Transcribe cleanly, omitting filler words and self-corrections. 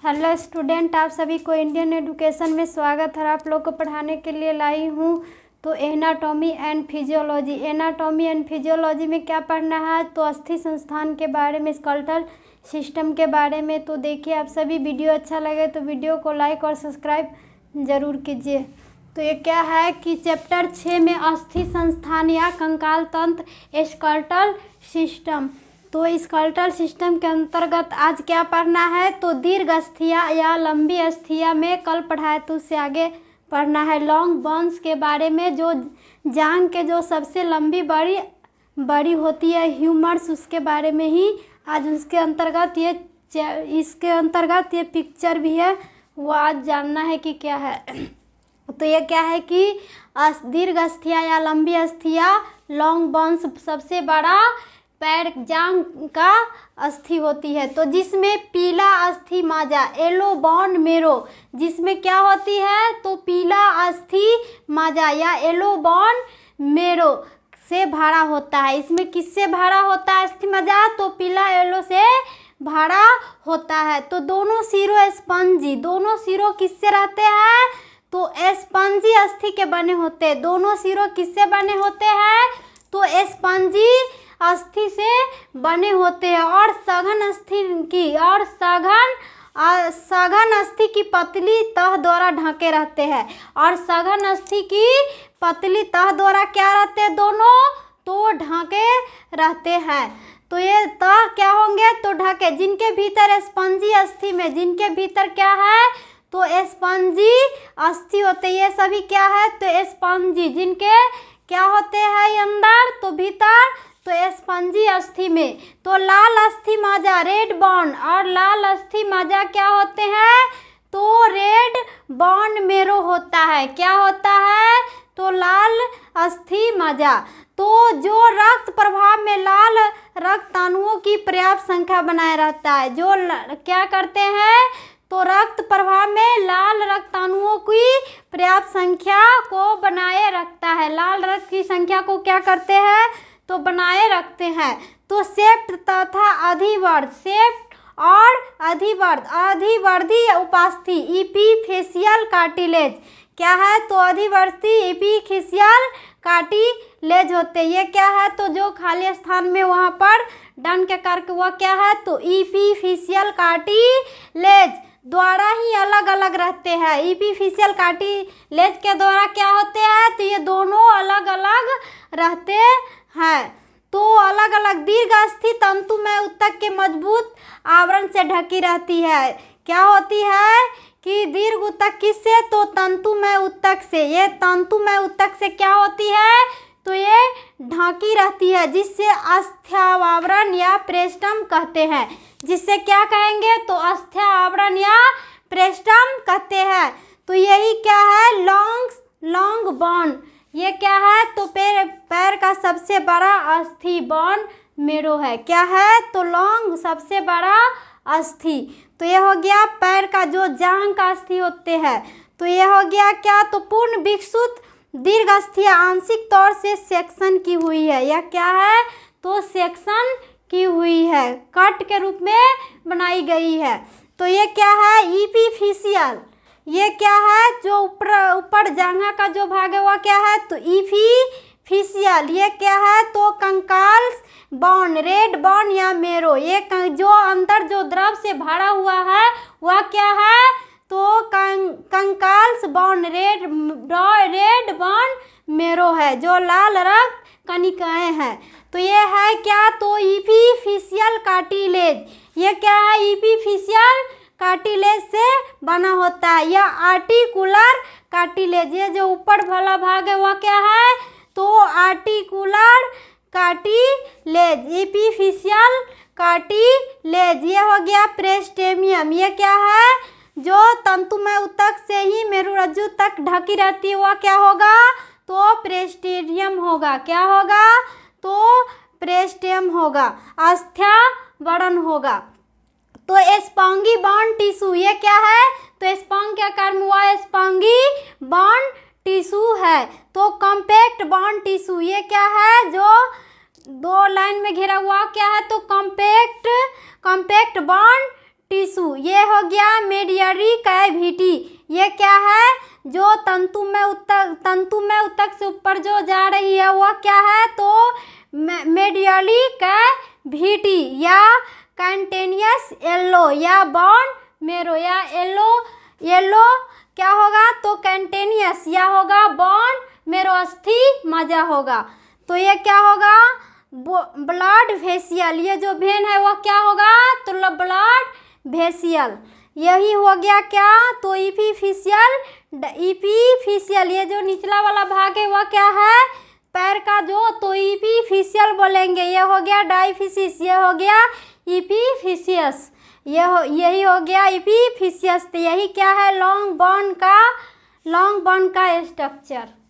Hello student, आप सभी को इंडियन एजुकेशन में स्वागत है। आप लोग को पढ़ाने के लिए लाई हूँ तो anatomy and physiology. Anatomy and physiology में क्या पढ़ना है तो अस्थि संस्थान के बारे में, स्केलेटल सिस्टम के बारे में। तो देखिए, आप सभी वीडियो अच्छा लगे तो वीडियो को लाइक और सब्सक्राइब ज़रूर कीजिए। तो ये क्या है कि चैप्टर 6 में अस्थि संस्थान या कंकाल तंत्र स्केलेटल सिस्टम। तो स्केलेटल सिस्टम के अंतर्गत आज क्या पढ़ना है तो दीर्घ अस्थियाँ या लंबी अस्थियाँ में कल पढ़ाया तो उससे आगे पढ़ना है लॉन्ग बोन्स के बारे में, जो जांग के जो सबसे लंबी बड़ी होती है ह्यूमर्स, उसके बारे में ही आज उसके अंतर्गत इसके अंतर्गत ये पिक्चर भी है, वो आज जानना है कि क्या है। तो ये क्या है कि दीर्घ अस्थियाँ या लंबी अस्थियाँ, लॉन्ग बोन्स सबसे बड़ा पैर जांग का अस्थि होती है। तो जिसमें पीला अस्थि माजा, येलो बोन मेरो, जिसमें क्या होती है तो पीला अस्थि माजा या येलो बोन मेरो से भरा होता है। इसमें किससे भरा होता है अस्थि माजा तो पीला येलो से भरा होता है। तो दोनों सिरों स्पंजी, दोनों सिरों किससे रहते हैं तो स्पंजी अस्थि के बने होते हैं। दोनों सिरों किससे बने होते हैं तो स्पंजी अस्थि से बने होते हैं। और सघन अस्थि की पतली तह द्वारा ढके रहते हैं। और सघन अस्थि की पतली तह द्वारा क्या रहते हैं दोनों तो ढके रहते हैं। तो ये तह क्या होंगे तो ढके, जिनके भीतर स्पंजी अस्थि में, जिनके भीतर क्या है तो स्पंजी अस्थि होते हैं। ये सभी क्या है तो स्पंजी, जिनके क्या होते हैं अंदर तो भीतर तो स्पंजी अस्थि में। तो लाल अस्थि माजा रेड बॉन, और लाल अस्थि माजा क्या होते हैं तो रेड बॉन मेरो होता है। क्या होता है तो लाल अस्थि माजा। तो जो रक्त प्रवाह में लाल रक्त अणुओं की पर्याप्त संख्या बनाए रहता है, जो क्या करते हैं तो रक्त प्रवाह में लाल रक्त अणुओं की पर्याप्त संख्या को बनाए रखता है। लाल रक्त की संख्या को क्या करते हैं तो बनाए रखते हैं। तो सेप्ट तथा अधिवर्ध, सेप्ट और अधिवर्धी उपास्थि इपिफेशियल कार्टिलेज क्या है तो अधिवर्ती इपिफेशियल कार्टिलेज होते हैं। ये क्या है तो जो खाली स्थान में वहाँ पर डन के करके वह क्या है तो इपिफेशियल कार्टिलेज द्वारा ही अलग अलग रहते हैं। इपिफेशियल कार्टिलेज के द्वारा क्या होते हैं तो ये दोनों अलग अलग रहते हैं। तो अलग अलग दीर्घ अस्थि तंतुमय ऊतक के मजबूत आवरण से ढकी रहती है। क्या होती है कि दीर्घ ऊतक किससे तो तंतुमय ऊतक से। ये तंतुमय ऊतक से क्या होती है तो ये ढकी रहती है, जिससे अस्थियावरण या प्रेस्टम कहते हैं। जिससे क्या कहेंगे तो अस्थियावरण या प्रेस्टम कहते हैं। तो यही क्या है लॉन्ग बोन। ये क्या है तो पैर का सबसे बड़ा अस्थि बोन मेरो है। क्या है तो लॉन्ग सबसे बड़ा अस्थि। तो ये हो गया पैर का जो जांग का अस्थि होते हैं। तो ये हो गया क्या तो पूर्ण विकसित दीर्घ अस्थियाँ आंशिक तौर से सेक्शन की हुई है। यह क्या है तो सेक्शन की हुई है, कट के रूप में बनाई गई है। तो ये क्या है इपिफेशियल। ये क्या है जो ऊपर जांघा का जो भाग है वह क्या है तो इपिफेशियल। ये क्या है तो कंकाल बोन, रेड बोन या मेरो। ये जो अंदर जो द्रव से भरा हुआ है वह क्या है तो कंकाल बोन, रेड बोन मेरो है, जो लाल रक्त कणिकाएं हैं। तो ये है क्या तो इपिफेशियल कार्टिलेज। ये क्या है इपिफेशियल कार्टिलेज से बना होता है। या आर्टिकुलर कार्टिलेज, ये जो ऊपर वाला भाग है वह क्या है तो आर्टिकुलर कार्टिलेज, इपिफेशियल कार्टिलेज। ये हो गया प्रेस्टेमियम। ये क्या है जो तंतुमय ऊतक से ही मेरुरज्जु तक ढकी रहती है वह क्या होगा तो प्रेस्टेमियम होगा। क्या होगा तो प्रेस्टेम होगा, अस्थियावरण होगा। तो स्पॉन्गी बॉन्ड टिश्यू, ये क्या है तो स्पॉन्ग के आकार में हुआ स्पॉन्गी बॉन्ड टिश्यू है। तो कॉम्पैक्ट बॉन्ड टिश्यू, ये क्या है जो दो लाइन में घिरा हुआ क्या है तो कॉम्पैक्ट बॉन्ड टिश्यू। ये हो गया मेडियरी कैविटी। ये क्या है? जो तंतु में ऊतक से ऊपर जो जा रही है वह क्या है? तो मेडियरी कैविटी या कंटिन्यूअस येलो या बॉन मेरो या येलो क्या होगा? तो कंटिन्यूअस या होगा बॉन मेरो अस्थि मज्जा होगा। तो ये क्या होगा? Blood vessel. ये जो वेन है वह क्या होगा? तो ब्लड वेसल। यही हो गया क्या? तो इपीफिशियल। ये जो निचला वाला भाग है वह क्या है? पैर का जो, तो इपीफिशियल बोलेंगे। ये हो गया डाइफिसिस। ये हो गया इपीफिशियस। यही हो गया इपीफिशियस। तो यही क्या है? लॉन्ग बोन का स्ट्रक्चर।